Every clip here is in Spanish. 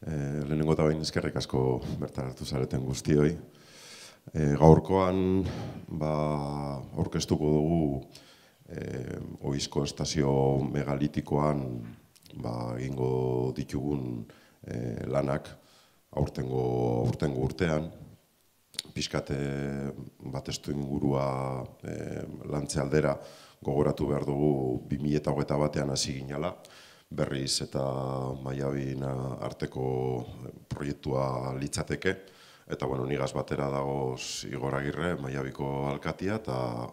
Lehenengo eta behin eskerrik asko bertaratu zareten guztioi. Gaurkoan aurkeztuko dugu Oizko estazio megalitikoan egingo ditugun lanak aurtengo urtean. Pixkat bat estu ingurua lantze aldera gogoratu behar dugu 2021an hasi ginala. Berriz eta Maiabin arteko proiektua litzateke. Eta nigaz batera dagoz Igor Agirre, Maiabiko alkatia, eta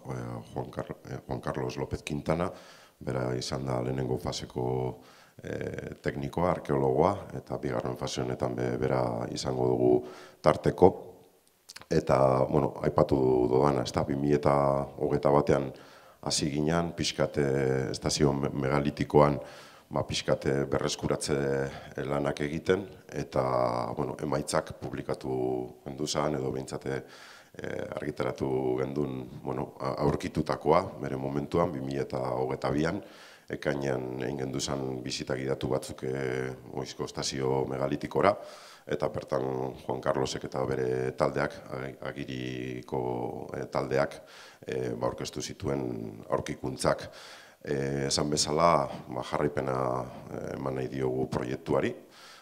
Juan Carlos López Quintana, bera izan da lehenengo faseko teknikoa, arkeologoa, eta bigarren fase honetan bera izango dugu tarteko. Eta, aipatu dodana, 2021an hasi ginen, pixkat estazio megalitikoan pixkat berreskuratze lanak egiten, eta emaitzak publikatu genduzan, edo behintzate argitaratu gendun aurkitutakoa, bere momentuan, 2022an, ekainean egin genduzan bisita gidatu batzuk Oizko estazio megalitikora, eta bertan Juan Carlosek eta bere taldeak, Agiriko taldeak, aurkeztu zituen aurkikuntzak. Esan bezala, jarraipena eman nahi diogu proiektuari,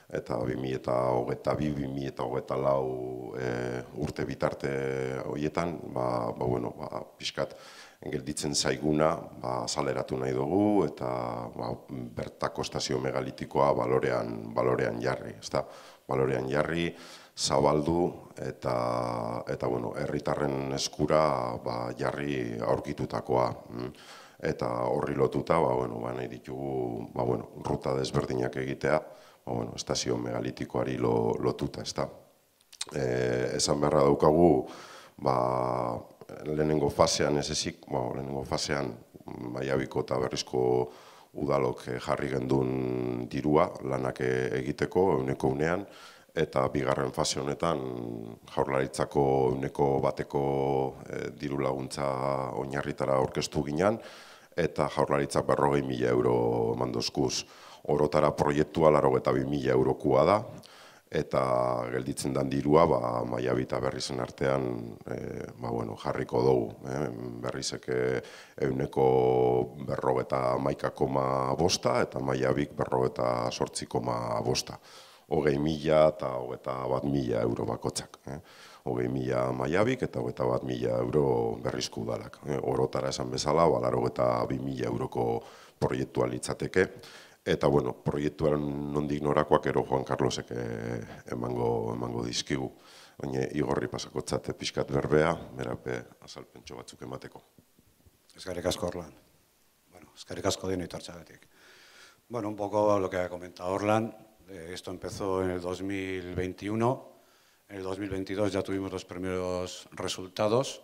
eta 2022-2024 urte bitarte horietan, pixkat gelditzen zaiguna azaleratu nahi dugu, eta bertako estazio megalitikoa balorean jarri. Balorean jarri, zabaldu, eta herritarren eskura jarri aurkitutakoa. Eta horri lotuta, nahi ditugu ruta desberdinak egitea, estazio megalitikoari lotuta. Esan beharra daukagu, lehenengo fasean ez ezik, lehenengo fasean Maiabiko eta Berrizko udalok jarri gendun dirua lanak egiteko, 100%, eta bigarren fase honetan Jaurlaritzako 100% diru laguntza oinarritara aurkeztu ginen, eta Jaurlaritzak 40.000 euro mandozkuz. Orotara proiektua 82.000 eurokoa da, eta gelditzen den dirua Maiabi eta Berrizen artean jarriko dugu. Berrizek 141,5 eta Maiabik 48,5. 20.000 eta 21.000 euro bakotzak. 20.000 Maiabik eta 21.000 euro Berrizko udalak. Orotara esan bezala, 82.000 euroko proiektua litzateke. Eta, proiektuaren nondik norakoak ero Juan Carlosek emango dizkigu. Baina, Igorri pasakotzat pixkat berbea, berape azalpentso batzuk emateko. Eskerrik asko, Orlan. Eskerrik asko dino itartxagatik. Un poco lo que ha comentado Orlan. Esto empezó en el 2021. En el 2022 ya tuvimos los primeros resultados.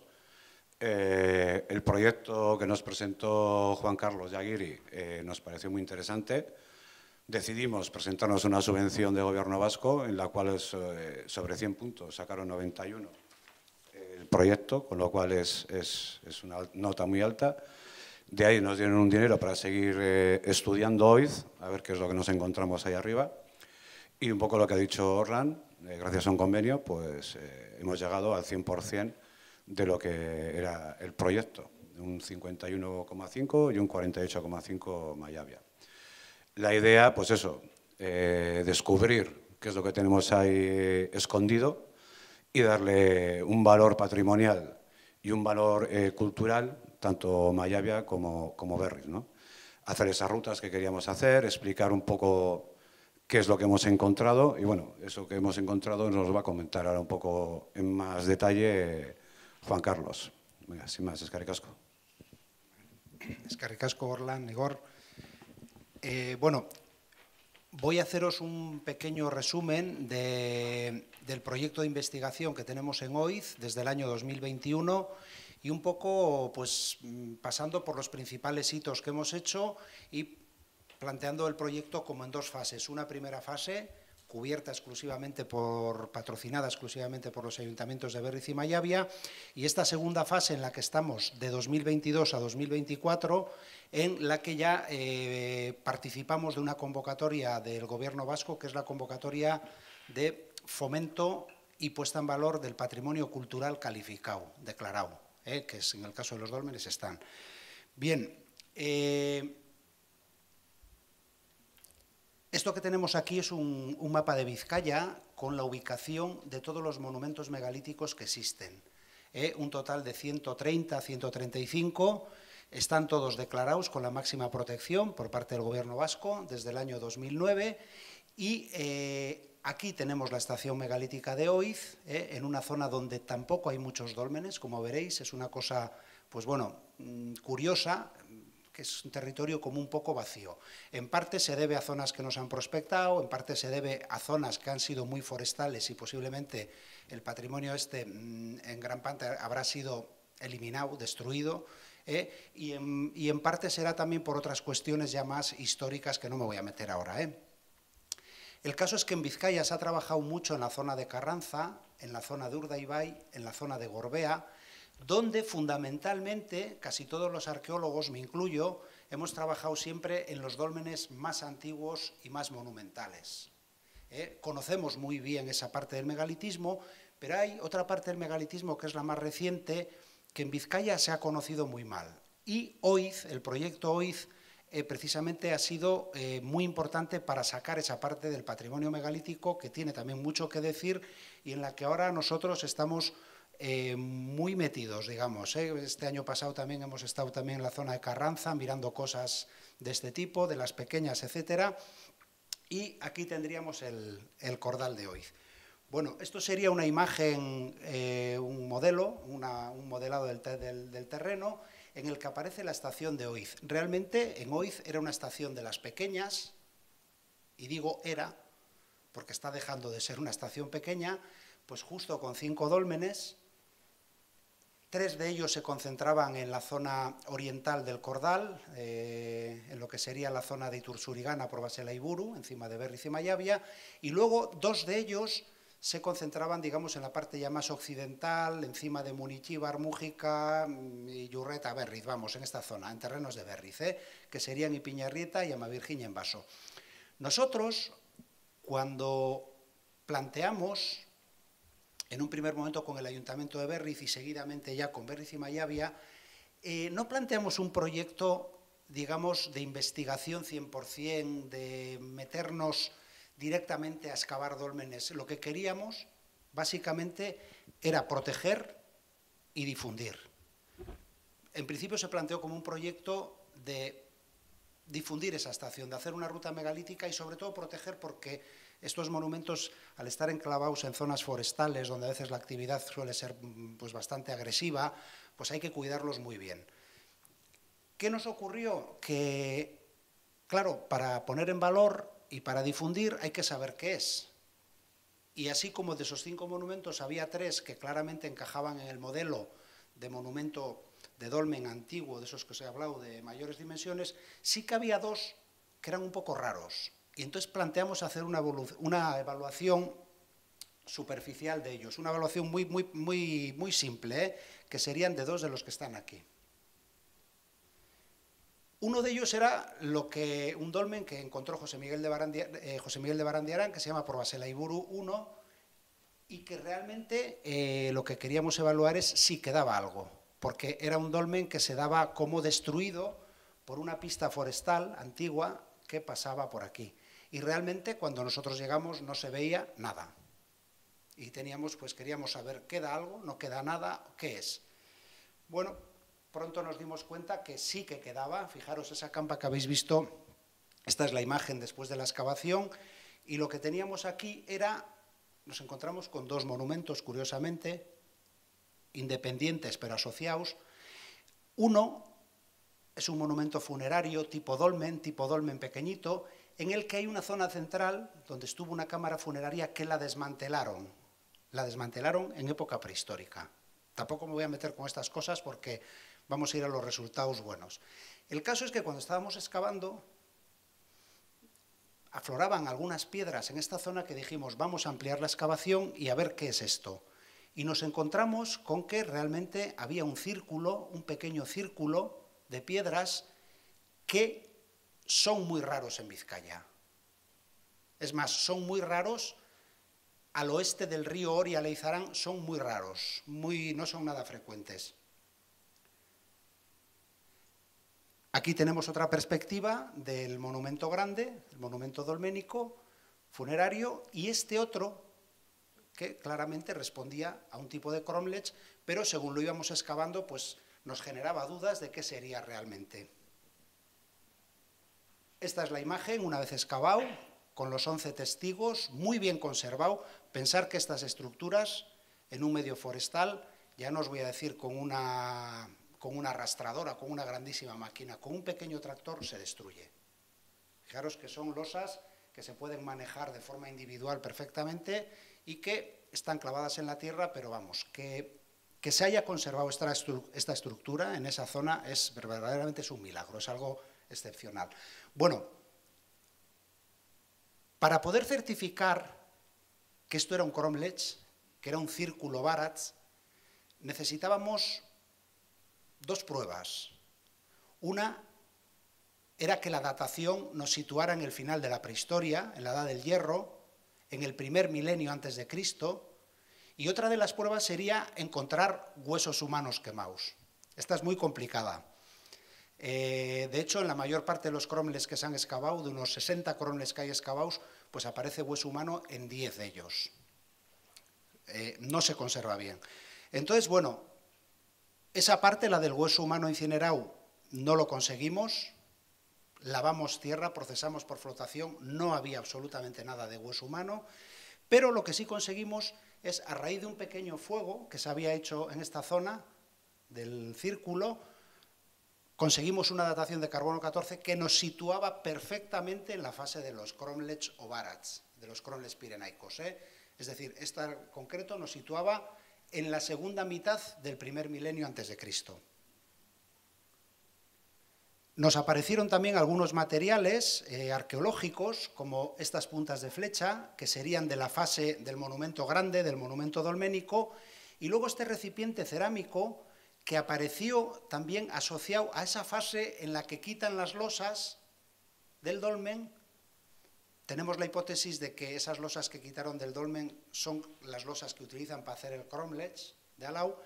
El proyecto que nos presentó Juan Carlos Yaguiri nos pareció muy interesante. Decidimos presentarnos una subvención de gobierno vasco en la cual sobre 100 puntos sacaron 91 el proyecto, con lo cual es una nota muy alta. De ahí nos dieron un dinero para seguir estudiando hoy, a ver qué es lo que nos encontramos ahí arriba. Y un poco lo que ha dicho Orlan, gracias a un convenio, pues hemos llegado al 100% de lo que era el proyecto, un 51,5 y un 48,5 Maiabia. La idea, pues eso, descubrir qué es lo que tenemos ahí escondido y darle un valor patrimonial y un valor cultural, tanto Maiabia como Berriz, ¿no? Hacer esas rutas que queríamos hacer, explicar un poco qué es lo que hemos encontrado y eso que hemos encontrado nos lo va a comentar ahora un poco en más detalle Juan Carlos. Venga, sin más, eskerrik asko. Eskerrik asko, Orlan, Igor. Voy a haceros un pequeño resumen del proyecto de investigación que tenemos en OIZ desde el año 2021 y un poco pasando por los principales hitos que hemos hecho y planteando el proyecto como en dos fases. Una primera fase cubierta exclusivamente patrocinada exclusivamente por los ayuntamientos de Berriz y Mallabia, y esta segunda fase en la que estamos de 2022 a 2024, en la que ya participamos de una convocatoria del Gobierno vasco, que es la convocatoria de fomento y puesta en valor del patrimonio cultural calificado, declarado, que es, en el caso de los dólmenes están. Bien, esto que tenemos aquí es un mapa de Vizcaya con la ubicación de todos los monumentos megalíticos que existen. Un total de 130, 135, están todos declarados con la máxima protección por parte del Gobierno vasco desde el año 2009 y aquí tenemos la estación megalítica de Oiz, en una zona donde tampoco hay muchos dólmenes, como veréis, es una cosa, pues bueno, curiosa, que es un territorio como un poco vacío. En parte se debe a zonas que nos han prospectado, en parte se debe a zonas que han sido muy forestales y posiblemente el patrimonio en gran parte habrá sido eliminado, destruido, y en parte será también por otras cuestiones ya más históricas que no me voy a meter ahora. El caso es que en Vizcaya se ha trabajado mucho en la zona de Carranza, en la zona de Urdaibai, en la zona de Gorbea, donde fundamentalmente casi todos los arqueólogos, me incluyo, hemos trabajado siempre en los dólmenes más antiguos y más monumentales. Conocemos muy bien esa parte del megalitismo, pero hay otra parte del megalitismo que es la más reciente, que en Vizcaya se ha conocido muy mal. Y Oiz, el proyecto Oiz, precisamente ha sido muy importante para sacar esa parte del patrimonio megalítico que tiene también mucho que decir y en la que ahora nosotros estamos muy metidos, digamos. Este año pasado también hemos estado también en la zona de Carranza mirando cosas de este tipo, de las pequeñas, etcétera, y aquí tendríamos el cordal de Oiz. Bueno, esto sería una imagen, un modelo, un modelado del terreno en el que aparece la estación de Oiz. Realmente en Oiz era una estación de las pequeñas, y digo era, porque está dejando de ser una estación pequeña, pues justo con 5 dólmenes. 3 de ellos se concentraban en la zona oriental del Cordal, en lo que sería la zona de Itursurigana por Basela y Buru, encima de Berriz y Mallabia, y luego 2 de ellos se concentraban, digamos, en la parte ya más occidental, encima de Munichíbar, Mújica y Yurreta, Berriz, vamos, en esta zona, en terrenos de Berriz, que serían Ipiñarrieta y Amavirgiña en Vaso. Nosotros, cuando planteamos en un primer momento con el Ayuntamiento de Berriz y seguidamente ya con Berriz y Mallabia, no planteamos un proyecto, digamos, de investigación 100%, de meternos directamente a excavar dólmenes. Lo que queríamos, básicamente, era proteger y difundir. En principio se planteó como un proyecto de difundir esa estación, de hacer una ruta megalítica y sobre todo proteger porque estos monumentos, al estar enclavados en zonas forestales, donde a veces la actividad suele ser pues, bastante agresiva, pues hay que cuidarlos muy bien. ¿Qué nos ocurrió? Que, claro, para poner en valor y para difundir hay que saber qué es. Y así como de esos 5 monumentos había 3 que claramente encajaban en el modelo de monumento de dolmen antiguo, de esos que os he hablado, de mayores dimensiones, sí que había 2 que eran un poco raros. Y entonces planteamos hacer una evaluación superficial de ellos, una evaluación muy simple, que serían de 2 de los que están aquí. Uno de ellos era un dolmen que encontró José Miguel de Barandiarán, que se llama por Basela Iburu 1, y que realmente lo que queríamos evaluar es si quedaba algo, porque era un dolmen que se daba como destruido por una pista forestal antigua que pasaba por aquí. Y realmente cuando nosotros llegamos no se veía nada. Y queríamos saber, ¿queda algo? ¿No queda nada? ¿Qué es? Bueno, pronto nos dimos cuenta que sí que quedaba. Fijaros esa campa que habéis visto, esta es la imagen después de la excavación, y lo que teníamos aquí nos encontramos con 2 monumentos, curiosamente, independientes pero asociados. Uno es un monumento funerario tipo dolmen pequeñito, en el que hay una zona central donde estuvo una cámara funeraria que la desmantelaron. La desmantelaron en época prehistórica. Tampoco me voy a meter con estas cosas porque vamos a ir a los resultados buenos. El caso es que cuando estábamos excavando, afloraban algunas piedras en esta zona que dijimos, vamos a ampliar la excavación y a ver qué es esto. Y nos encontramos con que realmente había un círculo, un pequeño círculo de piedras que son muy raros en Vizcaya. Es más, son muy raros al oeste del río Oria, Leizarán, son muy raros, no son nada frecuentes. Aquí tenemos otra perspectiva del monumento grande, el monumento dolménico, funerario, y este otro, que claramente respondía a un tipo de cromlech, pero según lo íbamos excavando, pues nos generaba dudas de qué sería realmente. Esta es la imagen, una vez excavado, con los 11 testigos, muy bien conservado. Pensar que estas estructuras, en un medio forestal, ya no os voy a decir con una arrastradora, con una grandísima máquina, con un pequeño tractor se destruye. Fijaros que son losas que se pueden manejar de forma individual perfectamente y que están clavadas en la tierra, pero vamos, que se haya conservado esta estructura en esa zona es verdaderamente un milagro, es algo excepcional. Bueno, para poder certificar que esto era un cromlech, que era un círculo Barats, necesitábamos dos pruebas. Una era que la datación nos situara en el final de la prehistoria, en la Edad del Hierro, en el primer milenio antes de Cristo, y otra de las pruebas sería encontrar huesos humanos quemados. Esta es muy complicada. De hecho, en la mayor parte de los cromlechs que se han excavado, de unos 60 cromlechs que hay excavados, pues aparece hueso humano en 10 de ellos. No se conserva bien. Entonces, bueno, esa parte, la del hueso humano incinerado, no lo conseguimos. Lavamos tierra, procesamos por flotación, no había absolutamente nada de hueso humano, pero lo que sí conseguimos es, a raíz de un pequeño fuego que se había hecho en esta zona del círculo, conseguimos una datación de carbono 14 que nos situaba perfectamente en la fase de los cromlechs o barats, de los cromlechs pirenaicos. Es decir, esta en concreto nos situaba en la segunda mitad del primer milenio antes de Cristo. Nos aparecieron también algunos materiales arqueológicos, como estas puntas de flecha, que serían de la fase del monumento grande, del monumento dolménico, y luego este recipiente cerámico que apareció también asociado a esa fase en la que quitan las losas del dolmen. Tenemos la hipótesis de que esas losas que quitaron del dolmen son las losas que utilizan para hacer el cromlech de Alau,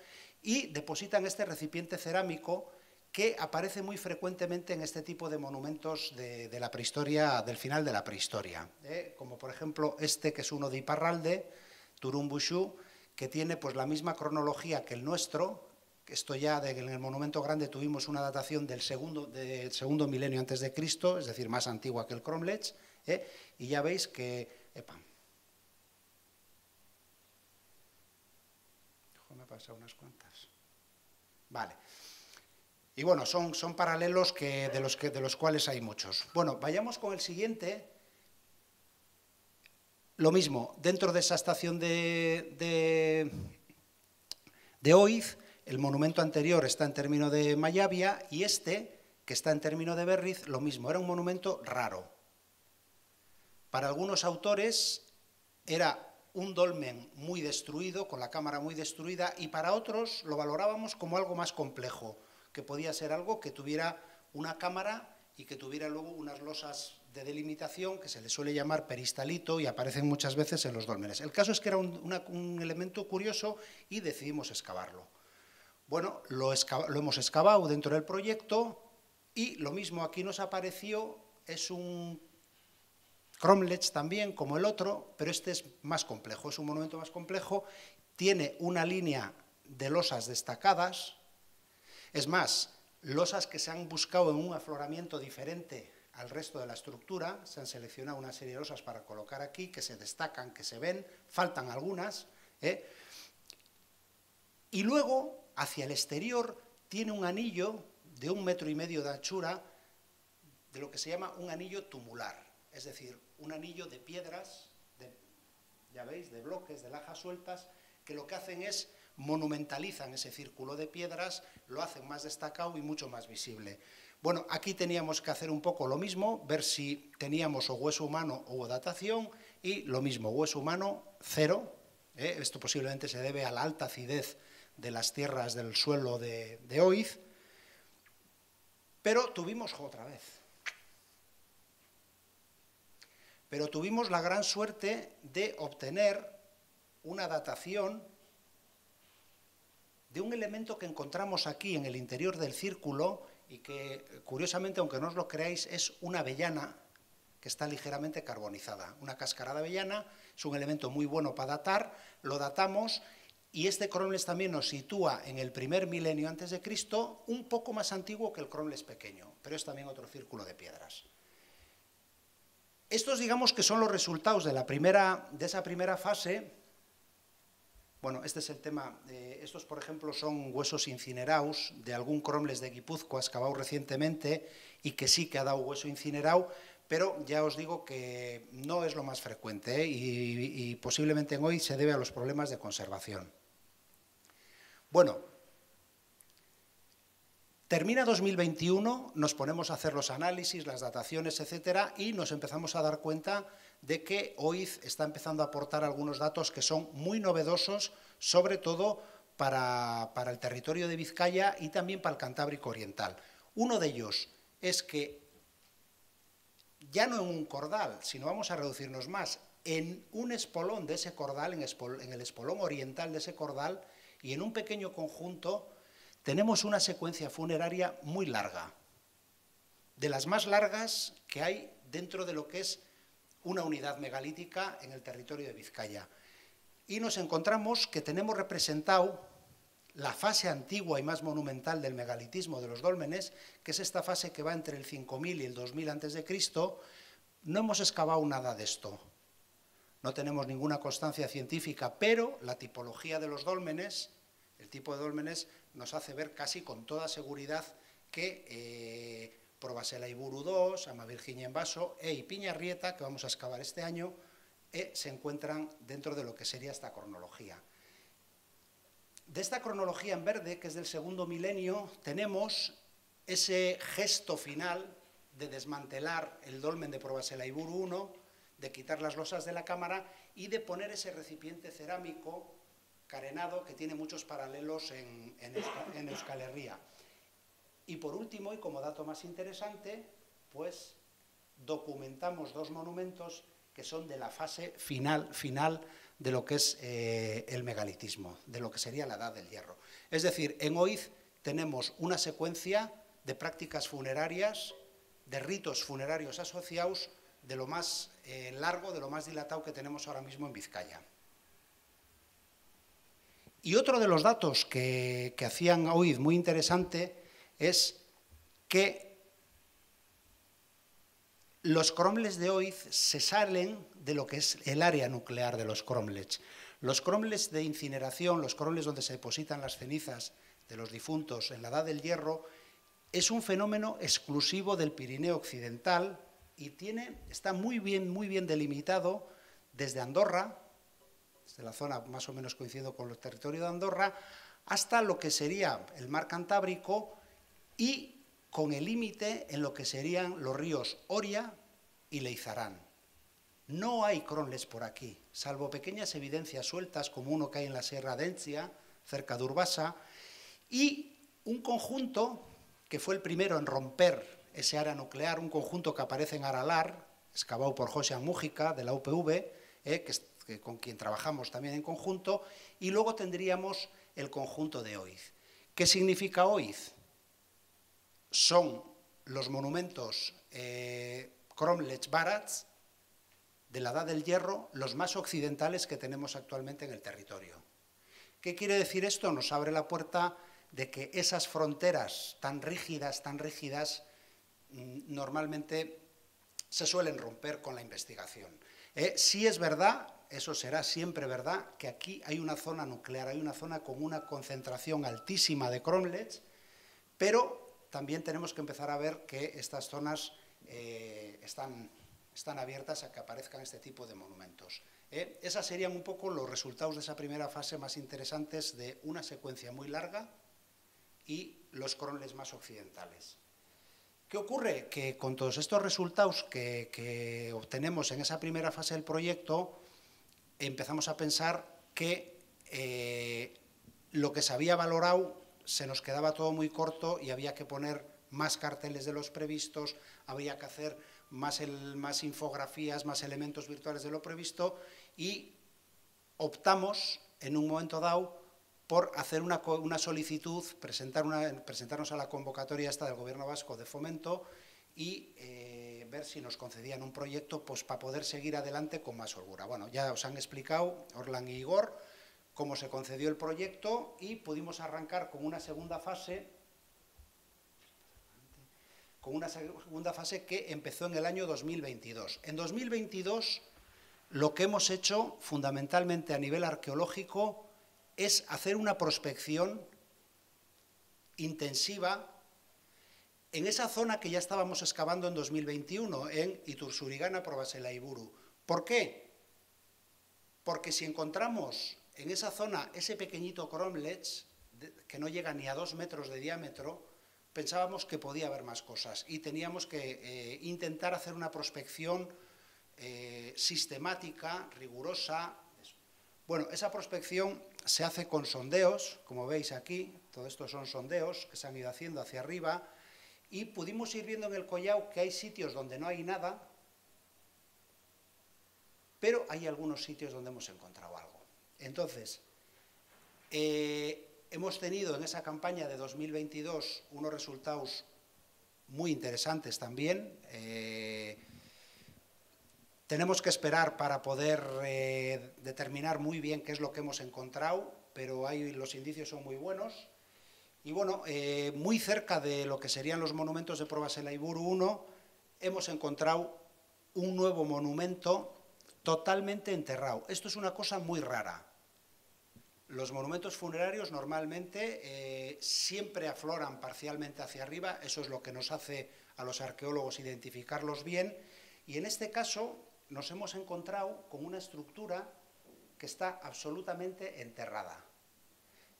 y depositan este recipiente cerámico que aparece muy frecuentemente en este tipo de monumentos de la prehistoria, del final de la prehistoria, como por ejemplo este, que es uno de Iparralde, Turumbuxu, que tiene pues la misma cronología que el nuestro. Esto ya en el monumento grande tuvimos una datación del segundo milenio antes de Cristo, es decir, más antigua que el cromlech, y ya veis que... Me he pasado unas cuantas. Vale. Y bueno, son paralelos de los cuales hay muchos. Bueno, vayamos con el siguiente. Lo mismo, dentro de esa estación de Oiz, el monumento anterior está en término de Mayavia y este, que está en término de Berriz, lo mismo, era un monumento raro. Para algunos autores era un dolmen muy destruido, con la cámara muy destruida, y para otros lo valorábamos como algo más complejo, que podía ser algo que tuviera una cámara y que tuviera luego unas losas de delimitación que se le suele llamar peristalito y aparecen muchas veces en los dólmenes. El caso es que era un elemento curioso y decidimos excavarlo. Bueno, lo hemos excavado dentro del proyecto y lo mismo aquí nos apareció, es un cromlech también como el otro, pero este es más complejo, es un monumento más complejo, tiene una línea de losas destacadas. Es más, losas que se han buscado en un afloramiento diferente al resto de la estructura, se han seleccionado una serie de losas para colocar aquí, que se destacan, que se ven, faltan algunas, y luego, hacia el exterior, tiene un anillo de 1,5 metros de anchura, de lo que se llama un anillo tumular, es decir, un anillo de piedras, ya veis, de bloques, de lajas sueltas, que lo que hacen es monumentalizan ese círculo de piedras, lo hacen más destacado y mucho más visible. Bueno, aquí teníamos que hacer un poco lo mismo, ver si teníamos o hueso humano o datación, y lo mismo, hueso humano, 0. Esto posiblemente se debe a la alta acidez de las tierras del suelo de Oiz, pero tuvimos otra vez. Pero tuvimos la gran suerte de obtener una datación de un elemento que encontramos aquí en el interior del círculo y que, curiosamente, aunque no os lo creáis, es una avellana que está ligeramente carbonizada. Una cáscara de avellana es un elemento muy bueno para datar, lo datamos, y este cromlech también nos sitúa en el primer milenio antes de Cristo, un poco más antiguo que el cromlech pequeño, pero es también otro círculo de piedras. Estos, digamos, que son los resultados de esa primera fase. Bueno, este es el tema. Estos, por ejemplo, son huesos incinerados de algún cromlech de Guipúzcoa excavado recientemente y que sí que ha dado hueso incinerado, pero ya os digo que no es lo más frecuente, y posiblemente en hoy se debe a los problemas de conservación. Bueno, termina 2021, nos ponemos a hacer los análisis, las dataciones, etcétera, y nos empezamos a dar cuenta de que Oiz está empezando a aportar algunos datos que son muy novedosos, sobre todo para el territorio de Vizcaya y también para el Cantábrico Oriental. Uno de ellos es que, ya no en un cordal, sino vamos a reducirnos más, en un espolón de ese cordal, en el espolón oriental de ese cordal, y en un pequeño conjunto, tenemos una secuencia funeraria muy larga, de las más largas que hay dentro de lo que es una unidad megalítica en el territorio de Vizcaya. Y nos encontramos que tenemos representado la fase antigua y más monumental del megalitismo de los dólmenes, que es esta fase que va entre el 5000 y el 2000 a.C., no hemos excavado nada de esto. No tenemos ninguna constancia científica, pero la tipología de los dólmenes, el tipo de dólmenes, nos hace ver casi con toda seguridad que Probasela-Iburu II, Ama Virginia en Vaso y Piñarrieta, que vamos a excavar este año, se encuentran dentro de lo que sería esta cronología. De esta cronología en verde, que es del segundo milenio, tenemos ese gesto final de desmantelar el dolmen de Probasela-Iburu I, de quitar las losas de la cámara y de poner ese recipiente cerámico carenado que tiene muchos paralelos en Euskal Herria. Y por último, y como dato más interesante, pues documentamos dos monumentos que son de la fase final de lo que es el megalitismo, de lo que sería la Edad del Hierro. Es decir, en Oiz tenemos una secuencia de prácticas funerarias, de ritos funerarios asociados, de lo más largo, de lo más dilatado que tenemos ahora mismo en Vizcaya. Y otro de los datos que hacían a Oiz muy interesante es que los cromlechs de Oiz se salen de lo que es el área nuclear de los cromlechs. Los cromlechs de incineración, los cromlechs donde se depositan las cenizas de los difuntos en la Edad del Hierro, es un fenómeno exclusivo del Pirineo occidental y está muy bien delimitado desde Andorra, desde la zona más o menos coincidiendo con el territorio de Andorra, hasta lo que sería el mar Cantábrico y con el límite en lo que serían los ríos Oria y Leizarán. No hay cromlechs por aquí, salvo pequeñas evidencias sueltas, como uno que hay en la Sierra de Entzia, cerca de Urbasa, y un conjunto que fue el primero en romper ese área nuclear, un conjunto que aparece en Aralar, excavado por José Mújica, de la UPV, con quien trabajamos también en conjunto, y luego tendríamos el conjunto de Oiz. ¿Qué significa Oiz? Son los monumentos cromlech barats de la Edad del Hierro, los más occidentales que tenemos actualmente en el territorio. ¿Qué quiere decir esto? Nos abre la puerta de que esas fronteras tan rígidas, normalmente se suelen romper con la investigación. Sí es verdad, eso será siempre verdad, que aquí hay una zona nuclear, hay una zona con una concentración altísima de cromlechs, pero también tenemos que empezar a ver que estas zonas están abiertas a que aparezcan este tipo de monumentos. Esas serían un poco los resultados de esa primera fase más interesantes de una secuencia muy larga y los cronles más occidentales. ¿Qué ocurre? Que con todos estos resultados que obtenemos en esa primera fase del proyecto, empezamos a pensar que lo que se había valorado se nos quedaba todo muy corto y había que poner más carteles de los previstos, había que hacer más infografías, más elementos virtuales de lo previsto, y optamos en un momento dado por hacer una solicitud, presentarnos a la convocatoria esta del Gobierno vasco de fomento y ver si nos concedían un proyecto pues, para poder seguir adelante con más holgura. Bueno, ya os han explicado, Orlan y Igor, cómo se concedió el proyecto y pudimos arrancar con una segunda fase que empezó en el año 2022. En 2022 lo que hemos hecho fundamentalmente a nivel arqueológico es hacer una prospección intensiva en esa zona que ya estábamos excavando en 2021, en Itursurigana, Probasela y Buru. ¿Por qué? Porque si encontramos en esa zona ese pequeñito cromlech, que no llega ni a 2 metros de diámetro, pensábamos que podía haber más cosas y teníamos que intentar hacer una prospección sistemática, rigurosa. Bueno, esa prospección se hace con sondeos, como veis aquí, todo esto son sondeos que se han ido haciendo hacia arriba, y pudimos ir viendo en el collao que hay sitios donde no hay nada, pero hay algunos sitios donde hemos encontrado algo. Entonces, hemos tenido en esa campaña de 2022 unos resultados muy interesantes también. Tenemos que esperar para poder determinar muy bien qué es lo que hemos encontrado, pero los indicios son muy buenos. Y bueno, muy cerca de lo que serían los monumentos de Probasela y Buru 1, hemos encontrado un nuevo monumento totalmente enterrado. Esto es una cosa muy rara. Los monumentos funerarios normalmente siempre afloran parcialmente hacia arriba, eso es lo que nos hace a los arqueólogos identificarlos bien, y en este caso nos hemos encontrado con una estructura que está absolutamente enterrada.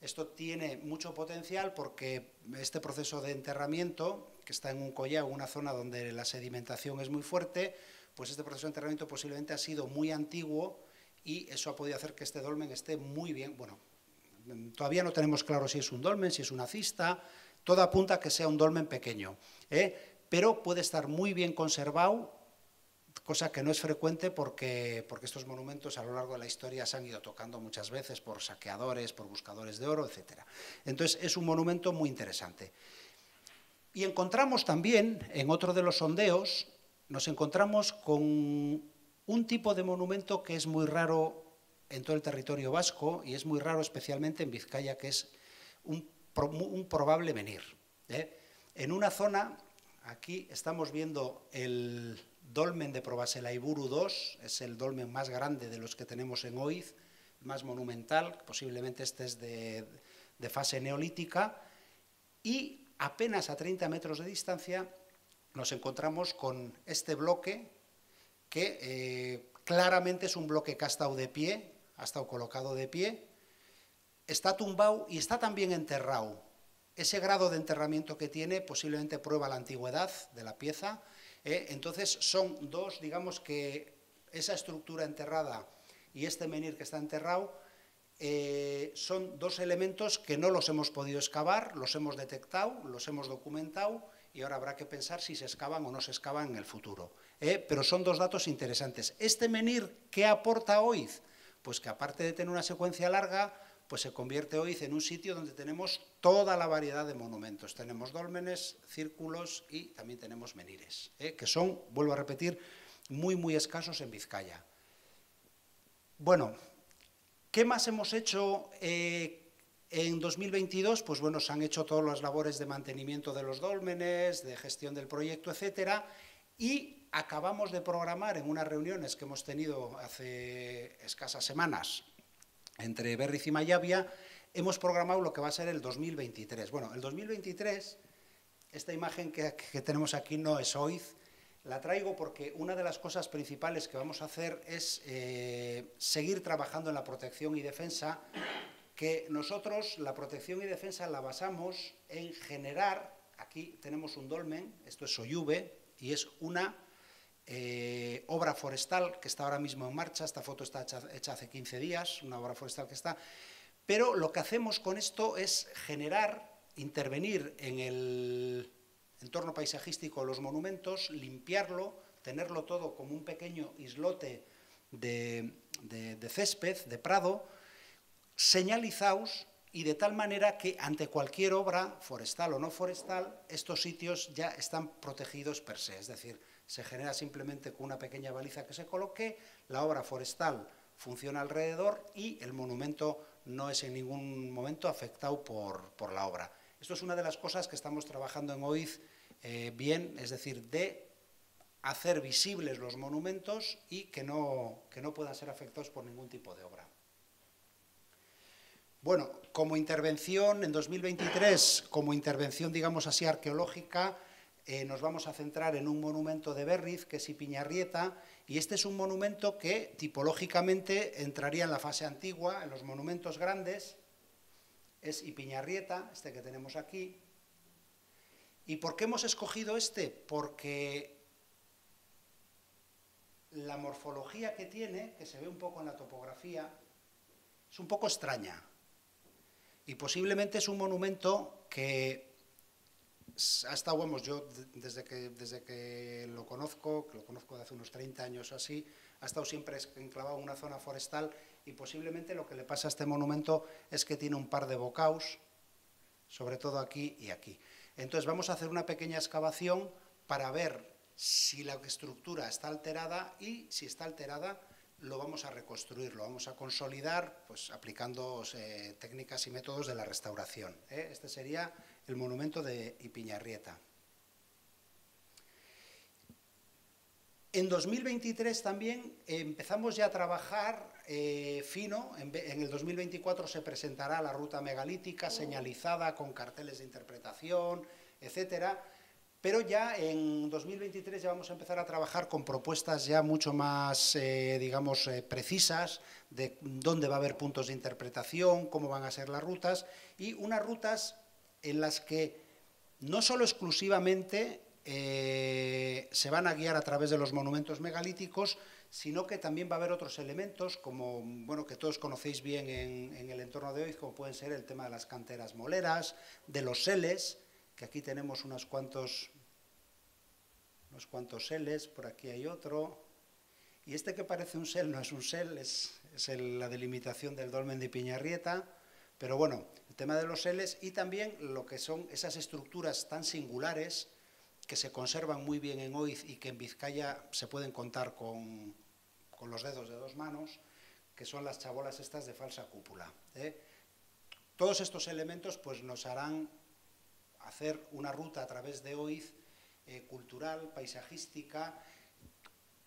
Esto tiene mucho potencial porque este proceso de enterramiento, que está en un collao, una zona donde la sedimentación es muy fuerte, pues este proceso de enterramiento posiblemente ha sido muy antiguo y eso ha podido hacer que este dolmen esté muy bien. Bueno, todavía no tenemos claro si es un dolmen, si es una cista, todo apunta a que sea un dolmen pequeño, pero puede estar muy bien conservado, cosa que no es frecuente porque estos monumentos a lo largo de la historia se han ido tocando muchas veces por saqueadores, por buscadores de oro, etc. Entonces es un monumento muy interesante. Y encontramos también, en otro de los sondeos, nos encontramos con un tipo de monumento que es muy raro en todo el territorio vasco y es muy raro especialmente en Vizcaya, que es un probable menhir. En una zona, aquí estamos viendo el dolmen de Probasela y Buru 2, es el dolmen más grande de los que tenemos en Oiz, más monumental, posiblemente este es de fase neolítica, y apenas a 30 metros de distancia nos encontramos con este bloque que claramente es un bloque que ha estado de pie, ha estado colocado de pie, está tumbado y está también enterrado. Ese grado de enterramiento que tiene posiblemente prueba la antigüedad de la pieza. Entonces son dos, digamos que esa estructura enterrada y este menhir que está enterrado son dos elementos que no los hemos podido excavar, los hemos detectado, los hemos documentado y ahora habrá que pensar si se excavan o no se excavan en el futuro. Pero son dos datos interesantes. ¿Este menhir qué aporta Oiz? Pues que aparte de tener una secuencia larga, pues se convierte Oiz en un sitio donde tenemos toda la variedad de monumentos. Tenemos dólmenes, círculos y también tenemos menhires, que son, vuelvo a repetir, muy, muy escasos en Vizcaya. Bueno, ¿qué más hemos hecho en 2022? Pues bueno, se han hecho todas las labores de mantenimiento de los dólmenes, de gestión del proyecto, etcétera, y acabamos de programar en unas reuniones que hemos tenido hace escasas semanas entre Berriz y Mayavia, hemos programado lo que va a ser el 2023. Bueno, el 2023, esta imagen que tenemos aquí no es Oiz, La traigo porque una de las cosas principales que vamos a hacer es seguir trabajando en la protección y defensa, que nosotros la protección y defensa la basamos en generar, aquí tenemos un dolmen, esto es Soyuve, y es una obra forestal que está ahora mismo en marcha, esta foto está hecha hace 15 días, una obra forestal que está, pero lo que hacemos con esto es generar, intervenir en el entorno paisajístico de los monumentos, limpiarlo, tenerlo todo como un pequeño islote de césped, de prado, señalizados y de tal manera que ante cualquier obra, forestal o no forestal, estos sitios ya están protegidos per se, es decir, se genera simplemente con una pequeña baliza que se coloque, la obra forestal funciona alrededor y el monumento no es en ningún momento afectado por la obra. Esto es una de las cosas que estamos trabajando en OIZ bien, es decir, de hacer visibles los monumentos y que no puedan ser afectados por ningún tipo de obra. Bueno, como intervención en 2023, como intervención, digamos así, arqueológica, nos vamos a centrar en un monumento de Berriz, que es Ipiñarrieta, y este es un monumento que tipológicamente entraría en la fase antigua, en los monumentos grandes, es Ipiñarrieta, este que tenemos aquí. ¿Y por qué hemos escogido este? Porque la morfología que tiene, que se ve un poco en la topografía, es un poco extraña. Y posiblemente es un monumento que ha estado, vamos, yo desde que lo conozco de hace unos 30 años o así, ha estado siempre enclavado en una zona forestal y posiblemente lo que le pasa a este monumento es que tiene un par de bocaos, sobre todo aquí y aquí. Entonces vamos a hacer una pequeña excavación para ver si la estructura está alterada y si está alterada lo vamos a reconstruir, lo vamos a consolidar pues, aplicando técnicas y métodos de la restauración. Este sería el monumento de Ipiñarrieta. En 2023 también empezamos ya a trabajar fino, en el 2024 se presentará la ruta megalítica señalizada con carteles de interpretación, etcétera. Pero ya en 2023 ya vamos a empezar a trabajar con propuestas ya mucho más, digamos, precisas de dónde va a haber puntos de interpretación, cómo van a ser las rutas, y unas rutas en las que no solo exclusivamente se van a guiar a través de los monumentos megalíticos, sino que también va a haber otros elementos, como, bueno, que todos conocéis bien en el entorno de hoy, como pueden ser el tema de las canteras moleras, de los seles, que aquí tenemos unos cuantos seles, por aquí hay otro, y este que parece un sel no es un sel, es la delimitación del dolmen de Ipiñarrieta, pero bueno, el tema de los seles y también lo que son esas estructuras tan singulares que se conservan muy bien en Oiz y que en Vizcaya se pueden contar con los dedos de dos manos, que son las chabolas estas de falsa cúpula. Todos estos elementos pues, nos harán hacer una ruta a través de Oiz cultural, paisajística,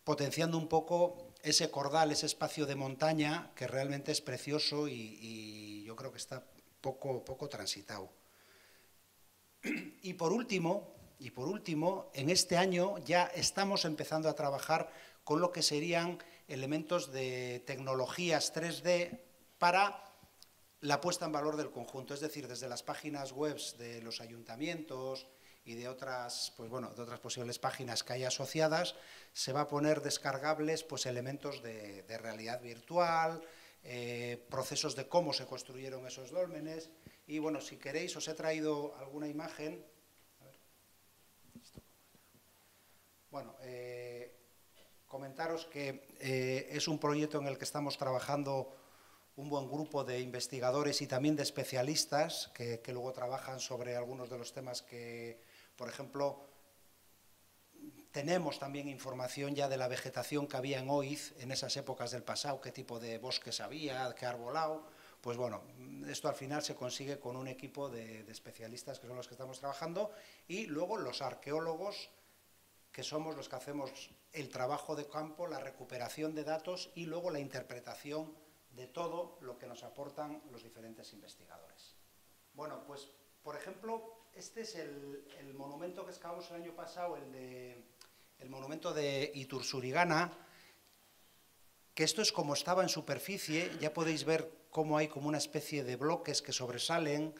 potenciando un poco ese cordal, ese espacio de montaña que realmente es precioso y yo creo que está poco transitado. Y por último, en este año ya estamos empezando a trabajar con lo que serían elementos de tecnologías 3D para la puesta en valor del conjunto, es decir, desde las páginas web de los ayuntamientos y de otras, pues bueno, de otras posibles páginas que hay asociadas, se va a poner descargables pues, elementos de realidad virtual, procesos de cómo se construyeron esos dólmenes y bueno, si queréis os he traído alguna imagen. A ver. Bueno, comentaros que es un proyecto en el que estamos trabajando un buen grupo de investigadores y también de especialistas que luego trabajan sobre algunos de los temas que, por ejemplo, tenemos también información ya de la vegetación que había en Oiz en esas épocas del pasado, qué tipo de bosques había, qué arbolado. Pues bueno, esto al final se consigue con un equipo de especialistas que son los que estamos trabajando y luego los arqueólogos que somos los que hacemos el trabajo de campo, la recuperación de datos y luego la interpretación de todo lo que nos aportan los diferentes investigadores. Bueno, pues, por ejemplo, este es el monumento que excavamos el año pasado, el el monumento de Itursurigana, que esto es como estaba en superficie. Ya podéis ver cómo hay como una especie de bloques que sobresalen,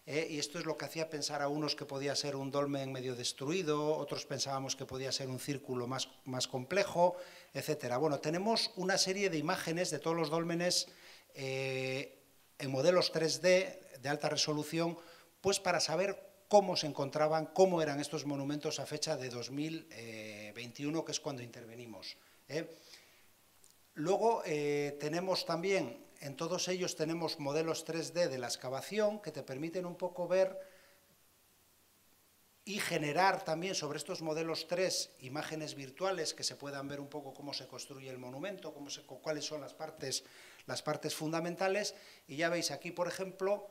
y esto es lo que hacía pensar a unos que podía ser un dolmen medio destruido, otros pensábamos que podía ser un círculo más complejo, etcétera. Bueno, tenemos una serie de imágenes de todos los dólmenes en modelos 3D de alta resolución, pues para saber cómo se encontraban, cómo eran estos monumentos a fecha de 2021, que es cuando intervenimos. Luego tenemos también, en todos ellos tenemos modelos 3D de la excavación que te permiten un poco ver y generar también sobre estos modelos 3 imágenes virtuales que se puedan ver un poco cómo se construye el monumento, cuáles son las partes fundamentales. Y ya veis aquí, por ejemplo,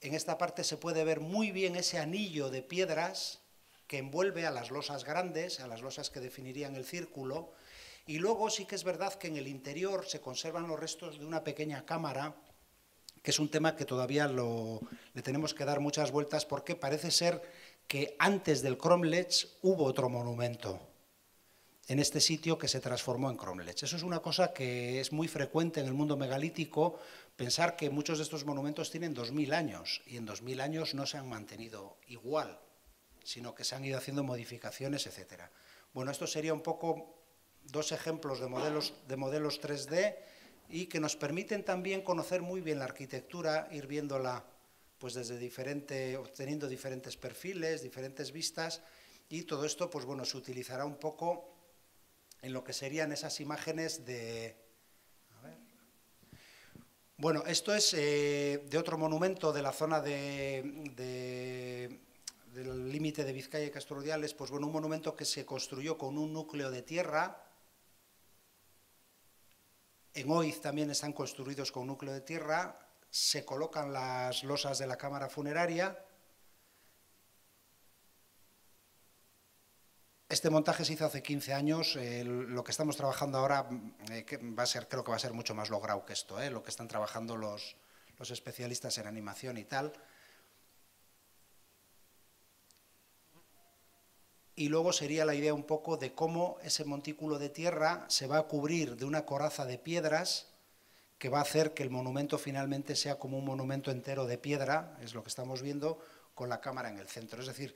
en esta parte se puede ver muy bien ese anillo de piedras que envuelve a las losas grandes, a las losas que definirían el círculo. Y luego sí que es verdad que en el interior se conservan los restos de una pequeña cámara, que es un tema que todavía le tenemos que dar muchas vueltas, porque parece ser que antes del Cromlech hubo otro monumento en este sitio que se transformó en Cromlech. Eso es una cosa que es muy frecuente en el mundo megalítico, pensar que muchos de estos monumentos tienen 2000 años, y en 2000 años no se han mantenido igual, sino que se han ido haciendo modificaciones, etcétera. Bueno, esto sería un poco dos ejemplos de modelos 3D y que nos permiten también conocer muy bien la arquitectura, ir viéndola pues obteniendo diferentes perfiles, diferentes vistas, y todo esto pues bueno, se utilizará un poco en lo que serían esas imágenes de... Bueno, esto es de otro monumento de la zona del límite de Vizcaya y Castro Urdiales, pues bueno, un monumento que se construyó con un núcleo de tierra. En Oiz también están construidos con núcleo de tierra, se colocan las losas de la cámara funeraria. Este montaje se hizo hace 15 años, lo que estamos trabajando ahora creo que va a ser mucho más logrado que esto, lo que están trabajando los especialistas en animación y tal. Y luego sería la idea un poco de cómo ese montículo de tierra se va a cubrir de una coraza de piedras que va a hacer que el monumento finalmente sea como un monumento entero de piedra, es lo que estamos viendo, con la cámara en el centro. Es decir,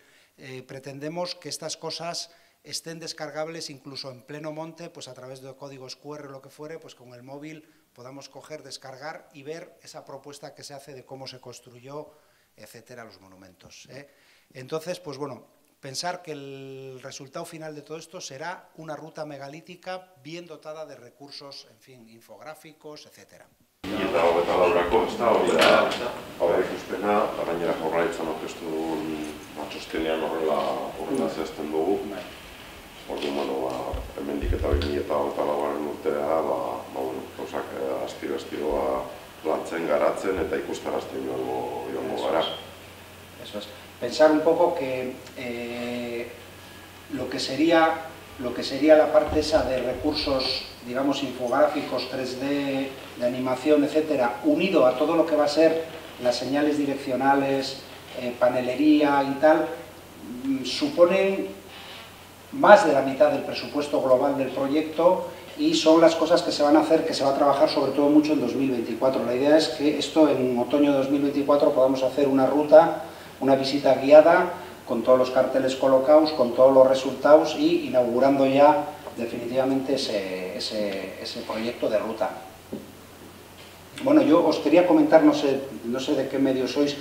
pretendemos que estas cosas estén descargables incluso en pleno monte, pues a través de códigos QR o lo que fuere, pues con el móvil podamos coger, descargar y ver esa propuesta que se hace de cómo se construyó, etcétera, los monumentos. Entonces, pues bueno, pensar que el resultado final de todo esto será una ruta megalítica bien dotada de recursos, en fin, infográficos, etcétera. Eta hogeita laurako, ez da, hori ikuspena, gainera Jaurlaritzan aurkeztu txostenean horrela zehazten dugu. Orduan, hemendik eta 2024 urtea, gauzak astiro lantzen, garatzen eta ikustarazten joango gara. Eso es. Pensar un poco que lo que sería la parte esa de recursos, digamos, infográficos, 3D, de animación, etcétera, unido a todo lo que va a ser las señales direccionales, panelería y tal, suponen más de la mitad del presupuesto global del proyecto y son las cosas que se van a hacer, que se va a trabajar sobre todo mucho en 2024. La idea es que esto en otoño de 2024 podamos hacer una ruta, una visita guiada con todos los carteles colocados, con todos los resultados y inaugurando ya definitivamente ese proyecto de ruta. Bueno, yo os quería comentar, no sé de qué medio sois,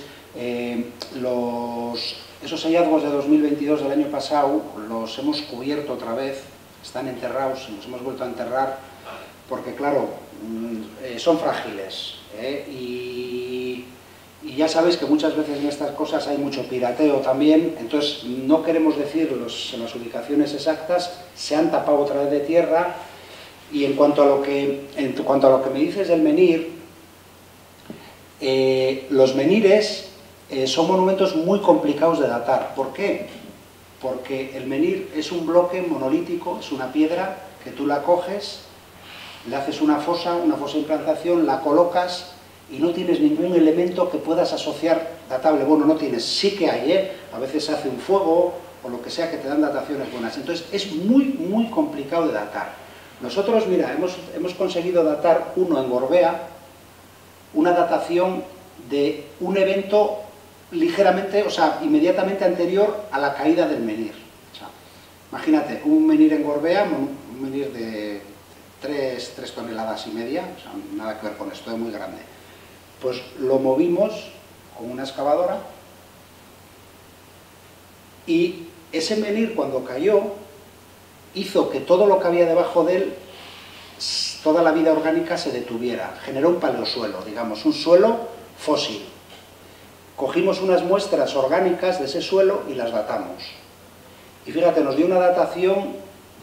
esos hallazgos de 2022 del año pasado los hemos cubierto otra vez, están enterrados, los hemos vuelto a enterrar, porque claro, son frágiles, y ya sabéis que muchas veces en estas cosas hay mucho pirateo también, entonces no queremos decir en las ubicaciones exactas, se han tapado otra vez de tierra. Y en cuanto a lo que me dices del menhir, los menhires son monumentos muy complicados de datar. ¿Por qué? Porque el menhir es un bloque monolítico, es una piedra que tú la coges, le haces una fosa de implantación, la colocas y no tienes ningún elemento que puedas asociar datable. Bueno, no tienes, sí que hay, a veces se hace un fuego o lo que sea que te dan dataciones buenas. Entonces es muy complicado de datar. Nosotros, mira, hemos conseguido datar uno en Gorbea, una datación de un evento ligeramente, o sea, inmediatamente anterior a la caída del menhir. O sea, imagínate, un menhir en Gorbea, un menhir de 3 toneladas y media, o sea, nada que ver con esto, es muy grande. Pues lo movimos con una excavadora y ese menhir, cuando cayó, hizo que todo lo que había debajo de él, toda la vida orgánica se detuviera. Generó un paleosuelo, digamos, un suelo fósil. Cogimos unas muestras orgánicas de ese suelo y las datamos. Y fíjate, nos dio una datación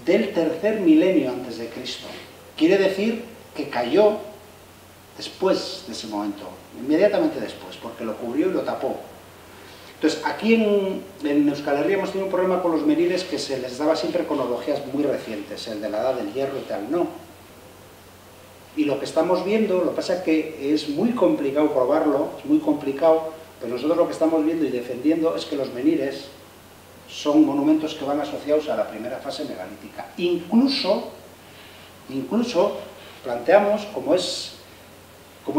del 3er milenio antes de Cristo. Quiere decir que cayó después de ese momento, inmediatamente después, porque lo cubrió y lo tapó. Entonces, aquí en Euskal Herria hemos tenido un problema con los menhires que se les daba siempre cronologías muy recientes, el de la edad del hierro y tal, no. Y lo que estamos viendo, lo que pasa es que es muy complicado probarlo, es muy complicado, pero nosotros lo que estamos viendo y defendiendo es que los menhires son monumentos que van asociados a la primera fase megalítica. Incluso planteamos, como es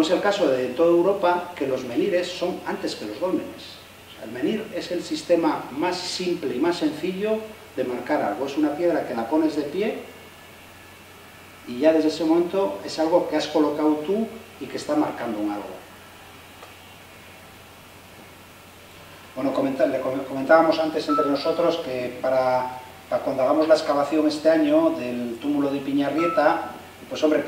el caso de toda Europa, que los menhires son antes que los dólmenes. El menhir es el sistema más simple y más sencillo de marcar algo. Es una piedra que la pones de pie y ya desde ese momento es algo que has colocado tú y que está marcando un algo. Bueno, comentábamos antes entre nosotros que para cuando hagamos la excavación este año del túmulo de Ipiñarrieta, pues hombre,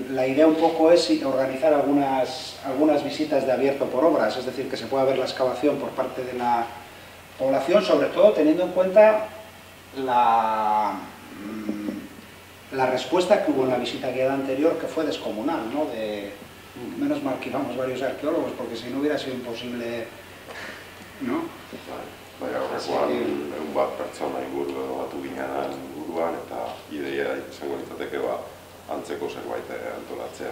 la idea un poco es organizar algunas visitas de abierto por obras, es decir, que se pueda ver la excavación por parte de la población, sobre todo teniendo en cuenta la respuesta que hubo en la visita guiada anterior, que fue descomunal, ¿no? Menos mal que íbamos varios arqueólogos, porque si no hubiera sido imposible, ¿no? Baina horrekoan, egun bat pertsona inguru edo batu ginean inguruan, eta ideia izango litzateke antzeko zerbait antolatzea.